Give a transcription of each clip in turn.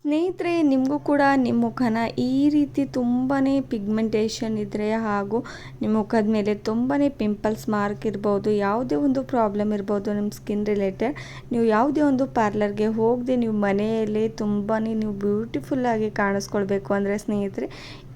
ಸ್ನೇಹಿತರೆ, ನಿಮಗೂ ಕೂಡ ನಿಮ್ಮ ಮುಖನ ಈ ರೀತಿ ತುಂಬಾ ಪಿಗ್ಮೆಂಟೇಷನ್ ಇದ್ದರೆ ಹಾಗೂ ನಿಮ್ಮ ಮುಖದ ಮೇಲೆ ತುಂಬಾ ಪಿಂಪಲ್ಸ್ ಮಾರ್ಕ್ ಇರ್ಬೋದು, ಯಾವುದೇ ಒಂದು ಪ್ರಾಬ್ಲಮ್ ಇರ್ಬೋದು ನಿಮ್ಮ ಸ್ಕಿನ್ ರಿಲೇಟೆಡ್, ನೀವು ಯಾವುದೇ ಒಂದು ಪಾರ್ಲರ್ಗೆ ಹೋಗದೆ ನೀವು ಮನೆಯಲ್ಲೇ ತುಂಬಾ ನೀವು ಬ್ಯೂಟಿಫುಲ್ಲಾಗಿ ಕಾಣಿಸ್ಕೊಳ್ಬೇಕು ಅಂದರೆ ಸ್ನೇಹಿತರೆ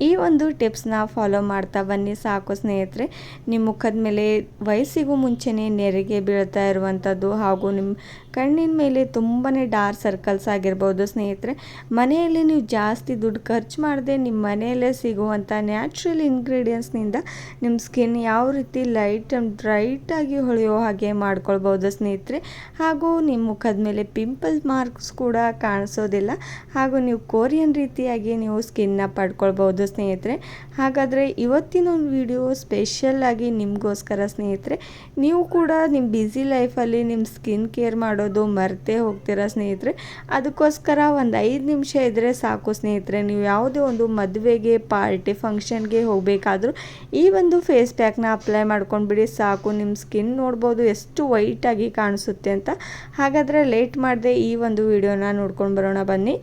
ಈ ಒಂದು ಟಿಪ್ಸ್ನ ಫಾಲೋ ಮಾಡ್ತಾ ಬನ್ನಿ ಸಾಕು ಸ್ನೇಹಿತರೆ. ನಿಮ್ಮ ಮುಖದ ಮೇಲೆ ವಯಸ್ಸಿಗೂ ಮುಂಚೆನೇ ನೆರಿಗೆ ಬೀಳ್ತಾ ಇರುವಂಥದ್ದು ಹಾಗೂ ನಿಮ್ಮ ಕಣ್ಣಿನ ಮೇಲೆ ತುಂಬಾ ಡಾರ್ಕ್ ಸರ್ಕಲ್ಸ್ ಆಗಿರ್ಬೋದು ಸ್ನೇಹಿತರೆ, ಮನೆಯಲ್ಲಿ ನೀವು ಜಾಸ್ತಿ ದುಡ್ಡು ಖರ್ಚು ಮಾಡದೆ ನಿಮ್ಮ ಮನೆಯಲ್ಲೇ ಸಿಗುವಂಥ ನ್ಯಾಚುರಲ್ ಇಂಗ್ರೀಡಿಯೆಂಟ್ಸ್ನಿಂದ ನಿಮ್ಮ ಸ್ಕಿನ್ ಯಾವ ರೀತಿ ಲೈಟ್ ಆ್ಯಂಡ್ ಬ್ರೈಟಾಗಿ ಹೊಳೆಯೋ ಹಾಗೆ ಮಾಡ್ಕೊಳ್ಬೋದು ಸ್ನೇಹಿತರೆ. ಹಾಗೂ ನಿಮ್ಮ ಮುಖದ ಮೇಲೆ ಪಿಂಪಲ್ ಮಾರ್ಕ್ಸ್ ಕೂಡ ಕಾಣಿಸೋದಿಲ್ಲ ಹಾಗೂ ನೀವು ಕೊರಿಯನ್ ರೀತಿಯಾಗಿ ನೀವು ಸ್ಕಿನ್ನ ಪಡ್ಕೊಳ್ಬೋದು ಸ್ನೇಹಿತರೆ. ಹಾಗಾದರೆ ಇವತ್ತಿನ ಒಂದು ವಿಡಿಯೋ ಸ್ಪೆಷಲ್ಲಾಗಿ ನಿಮಗೋಸ್ಕರ ಸ್ನೇಹಿತರೆ. ನೀವು ಕೂಡ ನಿಮ್ಮ ಬ್ಯುಸಿ ಲೈಫಲ್ಲಿ ನಿಮ್ಮ ಸ್ಕಿನ್ ಕೇರ್ ಮಾಡೋದು ಮರೆತೇ ಹೋಗ್ತೀರಾ ಸ್ನೇಹಿತರೆ. ಅದಕ್ಕೋಸ್ಕರ ಒಂದು 5 ನಿಮಿಷ ಇದ್ದರೆ ಸಾಕು ಸ್ನೇಹಿತರೆ. ನೀವು ಯಾವುದೇ ಒಂದು ಮದುವೆಗೆ, ಪಾರ್ಟಿ, ಫಂಕ್ಷನ್ಗೆ ಹೋಗಬೇಕಾದ್ರೂ ಈ ಒಂದು ಫೇಸ್ ಪ್ಯಾಕ್ನ ಅಪ್ಲೈ ಮಾಡ್ಕೊಂಡ್ಬಿಡಿ ಸಾಕು. ನಿಮ್ಮ ಸ್ಕಿನ್ ನೋಡ್ಬೋದು ಎಷ್ಟು ವೈಟಾಗಿ ಕಾಣಿಸುತ್ತೆ ಅಂತ. ಹಾಗಾದರೆ ಲೇಟ್ ಮಾಡದೆ ಈ ಒಂದು ವಿಡಿಯೋನ ನೋಡ್ಕೊಂಡು ಬರೋಣ ಬನ್ನಿ.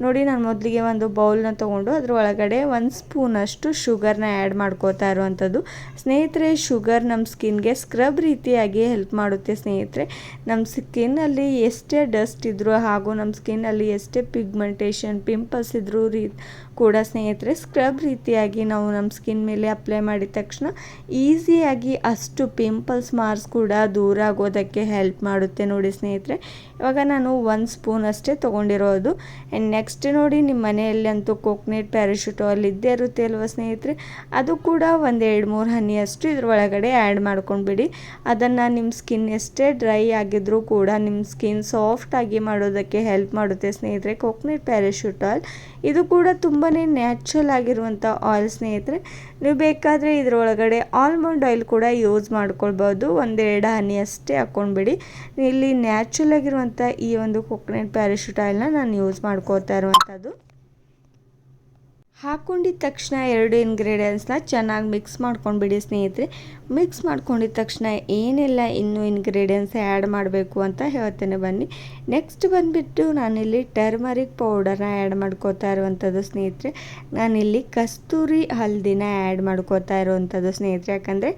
ನೋಡಿ, ನಾನು ಮೊದಲಿಗೆ ಒಂದು ಬೌಲ್ನ ತೊಗೊಂಡು ಅದ್ರ ಒಳಗಡೆ 1 ಸ್ಪೂನಷ್ಟು ಶುಗರ್ನ ಆ್ಯಡ್ ಮಾಡ್ಕೋತಾ ಇರುವಂಥದ್ದು ಸ್ನೇಹಿತರೆ. ಶುಗರ್ ನಮ್ಮ ಸ್ಕಿನ್ಗೆ ಸ್ಕ್ರಬ್ ರೀತಿಯಾಗಿ ಹೆಲ್ಪ್ ಮಾಡುತ್ತೆ ಸ್ನೇಹಿತರೆ. ನಮ್ಮ ಸ್ಕಿನ್ನಲ್ಲಿ ಎಷ್ಟೇ ಡಸ್ಟ್ ಇದ್ದರೂ ಹಾಗೂ ನಮ್ಮ ಸ್ಕಿನ್ನಲ್ಲಿ ಎಷ್ಟೇ ಪಿಗ್ಮೆಂಟೇಷನ್, ಪಿಂಪಲ್ಸ್ ಇದ್ದರೂ ಕೂಡ ಸ್ನೇಹಿತರೆ ಸ್ಕ್ರಬ್ ರೀತಿಯಾಗಿ ನಾವು ನಮ್ಮ ಸ್ಕಿನ್ ಮೇಲೆ ಅಪ್ಲೈ ಮಾಡಿದ ತಕ್ಷಣ ಈಸಿಯಾಗಿ ಅಷ್ಟು ಪಿಂಪಲ್ಸ್ ಮಾರ್ಕ್ಸ್ ಕೂಡ ದೂರ ಆಗೋದಕ್ಕೆ ಹೆಲ್ಪ್ ಮಾಡುತ್ತೆ ನೋಡಿ ಸ್ನೇಹಿತರೆ. ಇವಾಗ ನಾನು 1 ಸ್ಪೂನ್ ಅಷ್ಟೇ ತೊಗೊಂಡಿರೋದು. ಆ್ಯಂಡ್ ನೆಕ್ಸ್ಟ್ ನೋಡಿ, ನಿಮ್ಮ ಮನೆಯಲ್ಲಿ ಅಂತೂ ಕೋಕೋನಟ್ ಪ್ಯಾರಾಶೂಟ್ ಇದ್ದೇ ಇರುತ್ತೆ ಅಲ್ವ ಸ್ನೇಹಿತರೆ. ಅದು ಕೂಡ ಒಂದು 2-3 ಹನಿಯಷ್ಟು ಇದ್ರ ಒಳಗಡೆ ಆ್ಯಡ್ ಮಾಡ್ಕೊಂಡ್ಬಿಡಿ. ಅದನ್ನು ನಿಮ್ಮ ಸ್ಕಿನ್ ಎಷ್ಟೇ ಡ್ರೈ ಆಗಿದ್ರೂ ಕೂಡ ನಿಮ್ಮ ಸ್ಕಿನ್ ಸಾಫ್ಟಾಗಿ ಮಾಡೋದಕ್ಕೆ ಹೆಲ್ಪ್ ಮಾಡುತ್ತೆ ಸ್ನೇಹಿತರೆ ಕೋಕೋನಟ್ ಪ್ಯಾರಾಶೂಟ್ ಆಯಿಲ್. ಇದು ಕೂಡ ತುಂಬಾ ನ್ಯಾಚುರಲ್ ಆಗಿರುವಂಥ ಆಯಿಲ್ ಸ್ನೇಹಿತರೆ. ನೀವು ಬೇಕಾದರೆ ಇದರೊಳಗಡೆ ಆಲ್ಮಂಡ್ ಆಯಿಲ್ ಕೂಡ ಯೂಸ್ ಮಾಡ್ಕೊಳ್ಬೋದು. 1-2 ಹನಿ ಅಷ್ಟೇ ಹಾಕ್ಕೊಂಡ್ಬಿಡಿ. ಇಲ್ಲಿ ನ್ಯಾಚುರಲ್ ಆಗಿರುವಂಥ ಈ ಒಂದು ಕೋಕೋನಟ್ ಪ್ಯಾರಾಶೂಟ್ ಆಯಿಲ್ನ ನಾನು ಯೂಸ್ ಮಾಡ್ಕೋತಾ ಇರುವಂಥದ್ದು. ಹಾಕ್ಕೊಂಡಿದ್ದ ತಕ್ಷಣ 2 ಇಂಗ್ರೀಡಿಯೆಂಟ್ಸ್ನ ಚೆನ್ನಾಗಿ ಮಿಕ್ಸ್ ಮಾಡ್ಕೊಂಡ್ಬಿಡಿ ಸ್ನೇಹಿತರೆ. ಮಿಕ್ಸ್ ಮಾಡ್ಕೊಂಡಿದ್ದ ತಕ್ಷಣ ಏನೆಲ್ಲ ಇನ್ನೂ ಇಂಗ್ರೀಡಿಯೆಂಟ್ಸ್ ಆ್ಯಡ್ ಮಾಡಬೇಕು ಅಂತ ಹೇಳ್ತೇನೆ ಬನ್ನಿ. ನೆಕ್ಸ್ಟ್ ಬಂದುಬಿಟ್ಟು ನಾನಿಲ್ಲಿ ಟರ್ಮರಿಕ್ ಪೌಡರ್ನ ಆ್ಯಡ್ ಮಾಡ್ಕೋತಾ ಇರುವಂಥದ್ದು ಸ್ನೇಹಿತರೆ. ನಾನಿಲ್ಲಿ ಕಸ್ತೂರಿ ಹಲ್ದಿನ ಆ್ಯಡ್ ಮಾಡ್ಕೋತಾ ಇರುವಂಥದ್ದು ಸ್ನೇಹಿತರೆ. ಯಾಕಂದರೆ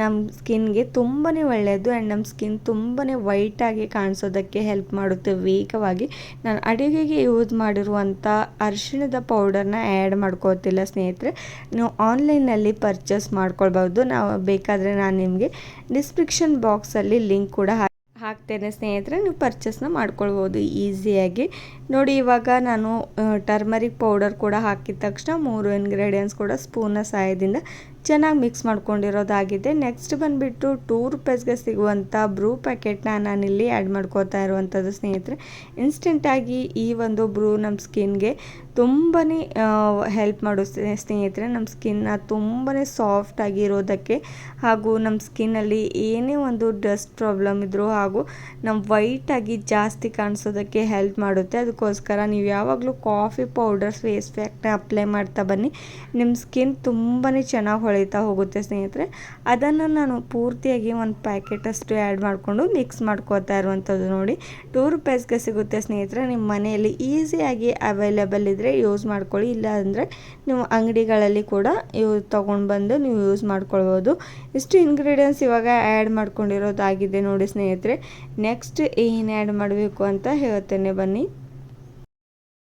ನಮ್ಮ ಸ್ಕಿನ್ಗೆ ತುಂಬಾ ಒಳ್ಳೆಯದು ಆ್ಯಂಡ್ ನಮ್ಮ ಸ್ಕಿನ್ ತುಂಬಾ ವೈಟಾಗಿ ಕಾಣಿಸೋದಕ್ಕೆ ಹೆಲ್ಪ್ ಮಾಡುತ್ತೆ ವೇಗವಾಗಿ. ನಾನು ಅಡುಗೆಗೆ ಯೂಸ್ ಮಾಡಿರುವಂಥ ಅರಿಶಿಣದ ಪೌಡರ್ನ ಆ್ಯಡ್ ಮಾಡ್ಕೋತಿಲ್ಲ ಸ್ನೇಹಿತರೆ. ನೀವು ಆನ್ಲೈನಲ್ಲಿ ಪರ್ಚೇಸ್ ಮಾಡ್ಕೊಳ್ಬೋದು. ಬೇಕಾದರೆ ನಾನು ನಿಮಗೆ ಡಿಸ್ಕ್ರಿಪ್ಷನ್ ಬಾಕ್ಸಲ್ಲಿ ಲಿಂಕ್ ಕೂಡ ಹಾಕ್ತೇನೆ ಸ್ನೇಹಿತರೆ. ನೀವು ಪರ್ಚೇಸ್ನ ಮಾಡ್ಕೊಳ್ಬೋದು ಈಸಿಯಾಗಿ. ನೋಡಿ, ಇವಾಗ ನಾನು ಟರ್ಮರಿಕ್ ಪೌಡರ್ ಕೂಡ ಹಾಕಿದ ತಕ್ಷಣ 3 ಇಂಗ್ರೀಡಿಯೆಂಟ್ಸ್ ಕೂಡ ಸ್ಪೂನ್ನ ಸಹಾಯದಿಂದ ಚೆನ್ನಾಗಿ ಮಿಕ್ಸ್ ಮಾಡ್ಕೊಂಡಿರೋದಾಗಿದೆ. ನೆಕ್ಸ್ಟ್ ಬಂದುಬಿಟ್ಟು 2 ರೂಪೀಸ್ಗೆ ಸಿಗುವಂಥ ಬ್ರೂ ಪ್ಯಾಕೆಟ್ನ ನಾನಿಲ್ಲಿ ಆ್ಯಡ್ ಮಾಡ್ಕೋತಾ ಇರುವಂಥದ್ದು ಸ್ನೇಹಿತರೆ. ಇನ್ಸ್ಟೆಂಟಾಗಿ ಈ ಒಂದು ಬ್ರೂ ನಮ್ಮ ಸ್ಕಿನ್ಗೆ ತುಂಬಾ ಹೆಲ್ಪ್ ಮಾಡುತ್ತೆ ಸ್ನೇಹಿತರೆ. ನಮ್ಮ ಸ್ಕಿನ್ನ ತುಂಬಾ ಸಾಫ್ಟಾಗಿ ಇರೋದಕ್ಕೆ ಹಾಗೂ ನಮ್ಮ ಸ್ಕಿನ್ನಲ್ಲಿ ಏನೇ ಒಂದು ಡಸ್ಟ್ ಪ್ರಾಬ್ಲಮ್ ಇದ್ದರೂ ಹಾಗೂ ನಮ್ಮ ವೈಟಾಗಿ ಜಾಸ್ತಿ ಕಾಣಿಸೋದಕ್ಕೆ ಹೆಲ್ಪ್ ಮಾಡುತ್ತೆ. ಅದಕ್ಕೋಸ್ಕರ ನೀವು ಯಾವಾಗಲೂ ಕಾಫಿ ಪೌಡರ್ ಫೇಸ್ ಪ್ಯಾಕ್ನ ಅಪ್ಲೈ ಮಾಡ್ತಾ ಬನ್ನಿ. ನಿಮ್ಮ ಸ್ಕಿನ್ ತುಂಬಾ ಚೆನ್ನಾಗಿ ಹೊಳಿತಾ ಹೋಗುತ್ತೆ ಸ್ನೇಹಿತರೆ. ಅದನ್ನು ನಾನು ಪೂರ್ತಿಯಾಗಿ 1 ಪ್ಯಾಕೆಟಷ್ಟು ಆ್ಯಡ್ ಮಾಡಿಕೊಂಡು ಮಿಕ್ಸ್ ಮಾಡ್ಕೋತಾ ಇರುವಂಥದ್ದು. ನೋಡಿ, 2 ರೂಪೀಸ್ಗೆ ಸಿಗುತ್ತೆ ಸ್ನೇಹಿತರೆ. ನಿಮ್ಮ ಮನೆಯಲ್ಲಿ ಈಸಿಯಾಗಿ ಅವೈಲೇಬಲ್ ಇದ್ದರೆ ಯೂಸ್ ಮಾಡ್ಕೊಳ್ಳಿ. ಇಲ್ಲ ಅಂದರೆ ನೀವು ಅಂಗಡಿಗಳಲ್ಲಿ ಕೂಡ ತೊಗೊಂಡು ಬಂದು ನೀವು ಯೂಸ್ ಮಾಡ್ಕೊಳ್ಬೋದು. ಇಷ್ಟು ಇಂಗ್ರೀಡಿಯೆಂಟ್ಸ್ ಇವಾಗ ಆ್ಯಡ್ ಮಾಡ್ಕೊಂಡಿರೋದಾಗಿದೆ ನೋಡಿ ಸ್ನೇಹಿತರೆ. ನೆಕ್ಸ್ಟ್ ಏನು ಆ್ಯಡ್ ಮಾಡಬೇಕು ಅಂತ ಹೇಳ್ತೇನೆ ಬನ್ನಿ.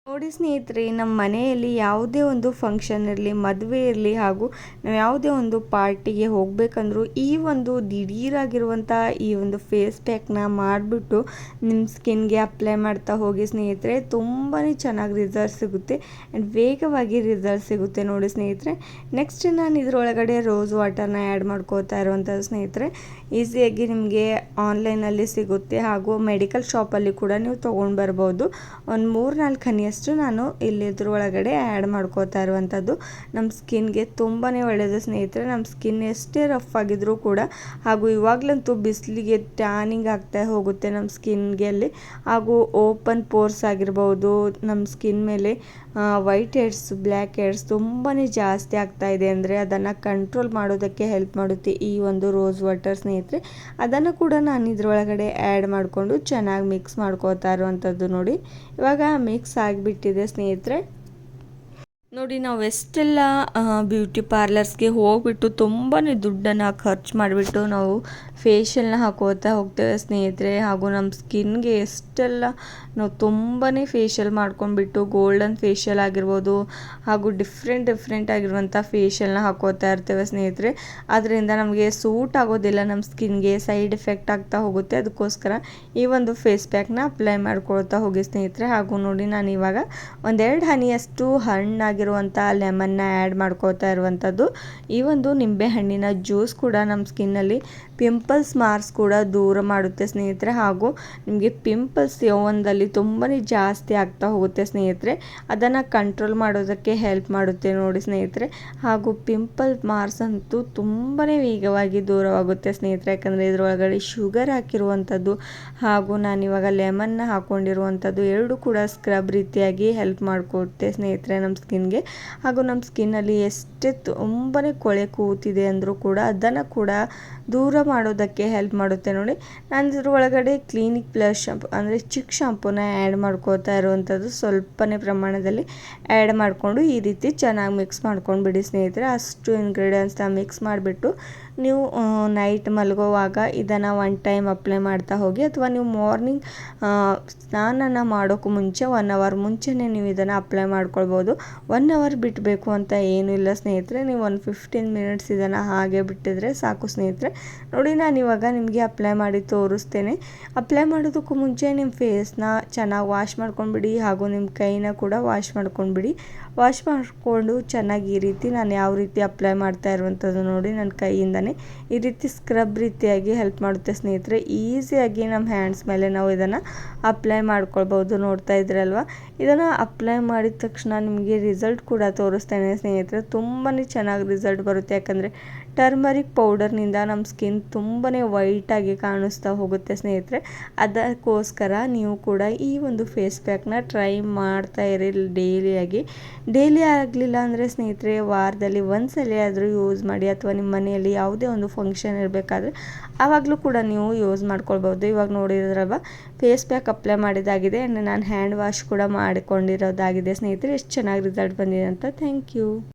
ನೋಡಿ ಸ್ನೇಹಿತರೆ, ನಮ್ಮ ಮನೆಯಲ್ಲಿ ಯಾವುದೇ ಒಂದು ಫಂಕ್ಷನ್ ಇರಲಿ, ಮದುವೆ ಇರಲಿ ಹಾಗೂ ನಾವು ಯಾವುದೇ ಒಂದು ಪಾರ್ಟಿಗೆ ಹೋಗಬೇಕಂದ್ರೂ ಈ ಒಂದು ದಿಢೀರಾಗಿರುವಂಥ ಈ ಒಂದು ಫೇಸ್ ಪ್ಯಾಕ್ನ ಮಾಡಿಬಿಟ್ಟು ನಿಮ್ಮ ಸ್ಕಿನ್ಗೆ ಅಪ್ಲೈ ಮಾಡ್ತಾ ಹೋಗಿ ಸ್ನೇಹಿತರೆ. ತುಂಬಾ ಚೆನ್ನಾಗಿ ರಿಸಲ್ಟ್ ಸಿಗುತ್ತೆ ಆ್ಯಂಡ್ ವೇಗವಾಗಿ ರಿಸಲ್ಟ್ ಸಿಗುತ್ತೆ ನೋಡಿ ಸ್ನೇಹಿತರೆ. ನೆಕ್ಸ್ಟ್ ನಾನು ಇದರೊಳಗಡೆ ರೋಸ್ ವಾಟರ್ನ ಆ್ಯಡ್ ಮಾಡ್ಕೋತಾ ಇರುವಂಥದ್ದು ಸ್ನೇಹಿತರೆ. ಈಸಿಯಾಗಿ ನಿಮಗೆ ಆನ್ಲೈನಲ್ಲಿ ಸಿಗುತ್ತೆ ಹಾಗೂ ಮೆಡಿಕಲ್ ಶಾಪಲ್ಲಿ ಕೂಡ ನೀವು ತೊಗೊಂಡು ಬರ್ಬೋದು. ಒಂದು 3-4 ಹನಿಯಷ್ಟು ನಾನು ಇಲ್ಲಿ ಇದ್ರೊಳಗಡೆ ಆ್ಯಡ್ ಮಾಡ್ಕೋತಾ ಇರುವಂಥದ್ದು ನಮ್ಮ ಸ್ಕಿನ್ಗೆ ತುಂಬಾ ಒಳ್ಳೆಯದು ಸ್ನೇಹಿತರೆ. ನಮ್ಮ ಸ್ಕಿನ್ ಎಷ್ಟೇ ರಫ್ ಆಗಿದ್ರೂ ಕೂಡ ಹಾಗೂ ಇವಾಗಲಂತೂ ಬಿಸಿಲಿಗೆ ಟ್ಯಾನಿಂಗ್ ಆಗ್ತಾ ಹೋಗುತ್ತೆ ನಮ್ಮ ಸ್ಕಿನ್ಗೆ ಅಲ್ಲಿ. ಹಾಗೂ ಓಪನ್ ಪೋರ್ಸ್ ಆಗಿರ್ಬೋದು, ನಮ್ಮ ಸ್ಕಿನ್ ಮೇಲೆ ವೈಟ್ ಹೆಡ್ಸ್, ಬ್ಲ್ಯಾಕ್ ಹೆಡ್ಸ್ ತುಂಬಾ ಜಾಸ್ತಿ ಆಗ್ತಾ ಇದೆ ಅಂದರೆ ಅದನ್ನು ಕಂಟ್ರೋಲ್ ಮಾಡೋದಕ್ಕೆ ಹೆಲ್ಪ್ ಮಾಡುತ್ತೆ ಈ ಒಂದು ರೋಸ್ ವಾಟರ್ ಸ್ನೇಹಿತರೆ. ಅದನ್ನು ಕೂಡ ನಾನು ಇದರೊಳಗಡೆ ಆ್ಯಡ್ ಮಾಡಿಕೊಂಡು ಚೆನ್ನಾಗಿ ಮಿಕ್ಸ್ ಮಾಡ್ಕೋತಾ ಇರುವಂಥದ್ದು. ನೋಡಿ, ಇವಾಗ ಮಿಕ್ಸ್ ಆಗಿ ಆಗಿಬಿಟ್ಟಿದೆ ಸ್ನೇಹಿತರೆ. ನೋಡಿ ನಾವು ಎಷ್ಟೆಲ್ಲ ಬ್ಯೂಟಿ ಪಾರ್ಲರ್ಸ್ಗೆ ಹೋಗ್ಬಿಟ್ಟು ತುಂಬಾ ದುಡ್ಡನ್ನು ಖರ್ಚು ಮಾಡಿಬಿಟ್ಟು ನಾವು ಫೇಶಿಯಲ್ನ ಹಾಕೋತಾ ಹೋಗ್ತೇವೆ ಸ್ನೇಹಿತರೆ. ಹಾಗೂ ನಮ್ಮ ಸ್ಕಿನ್ಗೆ ಎಷ್ಟೆಲ್ಲ ನಾವು ತುಂಬಾ ಫೇಶಿಯಲ್ ಮಾಡ್ಕೊಂಡ್ಬಿಟ್ಟು ಗೋಲ್ಡನ್ ಫೇಶಿಯಲ್ ಆಗಿರ್ಬೋದು ಹಾಗೂ ಡಿಫ್ರೆಂಟ್ ಆಗಿರುವಂಥ ಫೇಶಿಯಲ್ನ ಹಾಕೋತಾ ಇರ್ತೇವೆ ಸ್ನೇಹಿತರೆ. ಅದರಿಂದ ನಮಗೆ ಸೂಟ್ ಆಗೋದಿಲ್ಲ, ನಮ್ಮ ಸ್ಕಿನ್ಗೆ ಸೈಡ್ ಎಫೆಕ್ಟ್ ಆಗ್ತಾ ಹೋಗುತ್ತೆ. ಅದಕ್ಕೋಸ್ಕರ ಈ ಒಂದು ಫೇಸ್ ಪ್ಯಾಕ್ನ ಅಪ್ಲೈ ಮಾಡ್ಕೊಳ್ತಾ ಹೋಗಿ ಸ್ನೇಹಿತರೆ. ಹಾಗೂ ನೋಡಿ ನಾನು ಇವಾಗ ಒಂದೆರಡು ಹನಿಯಷ್ಟು ಹಣ್ಣಾಗಿರುವಂಥ ಲೆಮನ್ನ ಆ್ಯಡ್ ಮಾಡ್ಕೋತಾ ಇರುವಂಥದ್ದು. ಈ ಒಂದು ನಿಂಬೆ ಹಣ್ಣಿನ ಜ್ಯೂಸ್ ಕೂಡ ನಮ್ಮ ಸ್ಕಿನ್ನಲ್ಲಿ ಪಿಂಪಲ್ಸ್ ಮಾರ್ಕ್ಸ್ ಕೂಡ ದೂರ ಮಾಡುತ್ತೆ ಸ್ನೇಹಿತರೆ. ಹಾಗೂ ನಿಮಗೆ ಪಿಂಪಲ್ಸ್ ಯೌವನದಲ್ಲಿ ತುಂಬಾ ಜಾಸ್ತಿ ಆಗ್ತಾ ಹೋಗುತ್ತೆ ಸ್ನೇಹಿತರೆ. ಅದನ್ನು ಕಂಟ್ರೋಲ್ ಮಾಡೋದಕ್ಕೆ ಹೆಲ್ಪ್ ಮಾಡುತ್ತೆ ನೋಡಿ ಸ್ನೇಹಿತರೆ. ಹಾಗೂ ಪಿಂಪಲ್ ಮಾರ್ಕ್ಸ್ ಅಂತೂ ತುಂಬಾ ವೇಗವಾಗಿ ದೂರವಾಗುತ್ತೆ ಸ್ನೇಹಿತರೆ. ಯಾಕಂದರೆ ಇದರೊಳಗಡೆ ಶುಗರ್ ಹಾಕಿರುವಂಥದ್ದು ಹಾಗೂ ನಾನಿವಾಗ ಲೆಮನ್ನ ಹಾಕ್ಕೊಂಡಿರುವಂಥದ್ದು ಎರಡು ಕೂಡ ಸ್ಕ್ರಬ್ ರೀತಿಯಾಗಿ ಹೆಲ್ಪ್ ಮಾಡಿಕೊಡುತ್ತೆ ಸ್ನೇಹಿತರೆ ನಮ್ಮ ಸ್ಕಿನ್ಗೆ. ಹಾಗೂ ನಮ್ಮ ಸ್ಕಿನ್ನಲ್ಲಿ ಎಷ್ಟೇ ತುಂಬಾ ಕೊಳೆ ಕೂತಿದೆ ಅಂದರೂ ಕೂಡ ಅದನ್ನು ಕೂಡ ದೂರ ಮಾಡೋದಕ್ಕೆ ಹೆಲ್ಪ್ ಮಾಡುತ್ತೆ ನೋಡಿ. ನಾನು ಇದ್ರ ಒಳಗಡೆ ಕ್ಲಿನಿಕ್ ಪ್ಲಸ್ ಶಾಂಪು ಅಂದರೆ ಚಿಕ್ ಶಾಂಪೂನ ಆ್ಯಡ್ ಮಾಡ್ಕೋತಾ ಇರುವಂಥದ್ದು. ಸ್ವಲ್ಪನೇ ಪ್ರಮಾಣದಲ್ಲಿ ಆ್ಯಡ್ ಮಾಡಿಕೊಂಡು ಈ ರೀತಿ ಚೆನ್ನಾಗಿ ಮಿಕ್ಸ್ ಮಾಡ್ಕೊಂಡು ಬಿಡಿ ಸ್ನೇಹಿತರೆ. ಅಷ್ಟು ಇಂಗ್ರೀಡಿಯೆಂಟ್ಸ್ನ ಮಿಕ್ಸ್ ಮಾಡಿಬಿಟ್ಟು ನೀವು ನೈಟ್ ಮಲಗೋವಾಗ ಇದನ್ನು ಒನ್ ಟೈಮ್ ಅಪ್ಲೈ ಮಾಡ್ತಾ ಹೋಗಿ, ಅಥವಾ ನೀವು ಮಾರ್ನಿಂಗ್ ಸ್ನಾನ ಮಾಡೋಕ್ಕೂ ಮುಂಚೆ 1 ಅವರ್ ಮುಂಚೆನೇ ನೀವು ಇದನ್ನು ಅಪ್ಲೈ ಮಾಡ್ಕೊಳ್ಬೋದು. 1 ಅವರ್ ಬಿಟ್ಟಬೇಕು ಅಂತ ಏನೂ ಇಲ್ಲ ಸ್ನೇಹಿತರೆ. ನೀವು ಒಂದು 15 ಮಿನಿಟ್ಸ್ ಇದನ್ನು ಹಾಗೆ ಬಿಟ್ಟಿದ್ರೆ ಸಾಕು ಸ್ನೇಹಿತರೆ. ನೋಡಿ ನಾನು ಇವಾಗ ನಿಮಗೆ ಅಪ್ಲೈ ಮಾಡಿ ತೋರಿಸ್ತೇನೆ. ಅಪ್ಲೈ ಮಾಡೋದಕ್ಕೂ ಮುಂಚೆ ನಿಮ್ಮ ಫೇಸ್ನ ಚೆನ್ನಾಗಿ ವಾಶ್ ಮಾಡ್ಕೊಂಡ್ಬಿಡಿ ಹಾಗೂ ನಿಮ್ಮ ಕೈನ ಕೂಡ ವಾಶ್ ಮಾಡ್ಕೊಂಡ್ಬಿಡಿ. ವಾಶ್ ಮಾಡಿಕೊಂಡು ಚೆನ್ನಾಗಿ ಈ ರೀತಿ ನಾನು ಯಾವ ರೀತಿ ಅಪ್ಲೈ ಮಾಡ್ತಾ ಇರುವಂಥದ್ದು ನೋಡಿ, ನನ್ನ ಕೈಯಿಂದನೇ ಈ ರೀತಿ ಸ್ಕ್ರಬ್ ರೀತಿಯಾಗಿ ಹೆಲ್ಪ್ ಮಾಡುತ್ತೆ ಸ್ನೇಹಿತರೆ. ಈಸಿಯಾಗಿ ನಮ್ಮ ಹ್ಯಾಂಡ್ಸ್ ಮೇಲೆ ನಾವು ಇದನ್ನು ಅಪ್ಲೈ ಮಾಡ್ಕೊಳ್ಬೋದು. ನೋಡ್ತಾ ಇದ್ರಲ್ವ, ಇದನ್ನು ಅಪ್ಲೈ ಮಾಡಿದ ತಕ್ಷಣ ನಿಮಗೆ ರಿಸಲ್ಟ್ ಕೂಡ ತೋರಿಸ್ತೇನೆ ಸ್ನೇಹಿತರೆ. ತುಂಬಾ ಚೆನ್ನಾಗಿ ರಿಸಲ್ಟ್ ಬರುತ್ತೆ. ಯಾಕಂದರೆ ಟರ್ಮರಿಕ್ ಪೌಡರ್ನಿಂದ ನಮ್ಮ ಸ್ಕಿನ್ ತುಂಬಾ ವೈಟಾಗಿ ಕಾಣಿಸ್ತಾ ಹೋಗುತ್ತೆ ಸ್ನೇಹಿತರೆ. ಅದಕ್ಕೋಸ್ಕರ ನೀವು ಕೂಡ ಈ ಒಂದು ಫೇಸ್ ಪ್ಯಾಕ್ನ ಟ್ರೈ ಮಾಡ್ತಾ ಇರಿ ಡೈಲಿ ಆಗಲಿಲ್ಲ ಅಂದರೆ ಸ್ನೇಹಿತರೆ ವಾರದಲ್ಲಿ ಒಂದ್ಸಲ ಆದರೂ ಯೂಸ್ ಮಾಡಿ. ಅಥವಾ ನಿಮ್ಮ ಮನೆಯಲ್ಲಿ ಯಾವುದೇ ಒಂದು ಫಂಕ್ಷನ್ ಇರಬೇಕಾದ್ರೆ ಆವಾಗಲೂ ಕೂಡ ನೀವು ಯೂಸ್ ಮಾಡ್ಕೊಳ್ಬೋದು. ಇವಾಗ ನೋಡಿದ್ರಲ್ವ, ಫೇಸ್ ಪ್ಯಾಕ್ ಅಪ್ಲೈ ಮಾಡಿದಾಗಿದೆ ಆ್ಯಂಡ್ ನಾನು ಹ್ಯಾಂಡ್ ವಾಶ್ ಕೂಡ ಮಾಡಿಕೊಂಡಿರೋದಾಗಿದೆ ಸ್ನೇಹಿತರೆ. ಎಷ್ಟು ಚೆನ್ನಾಗಿ ರಿಸಲ್ಟ್ ಬಂದಿದೆ ಅಂತ. Thank you.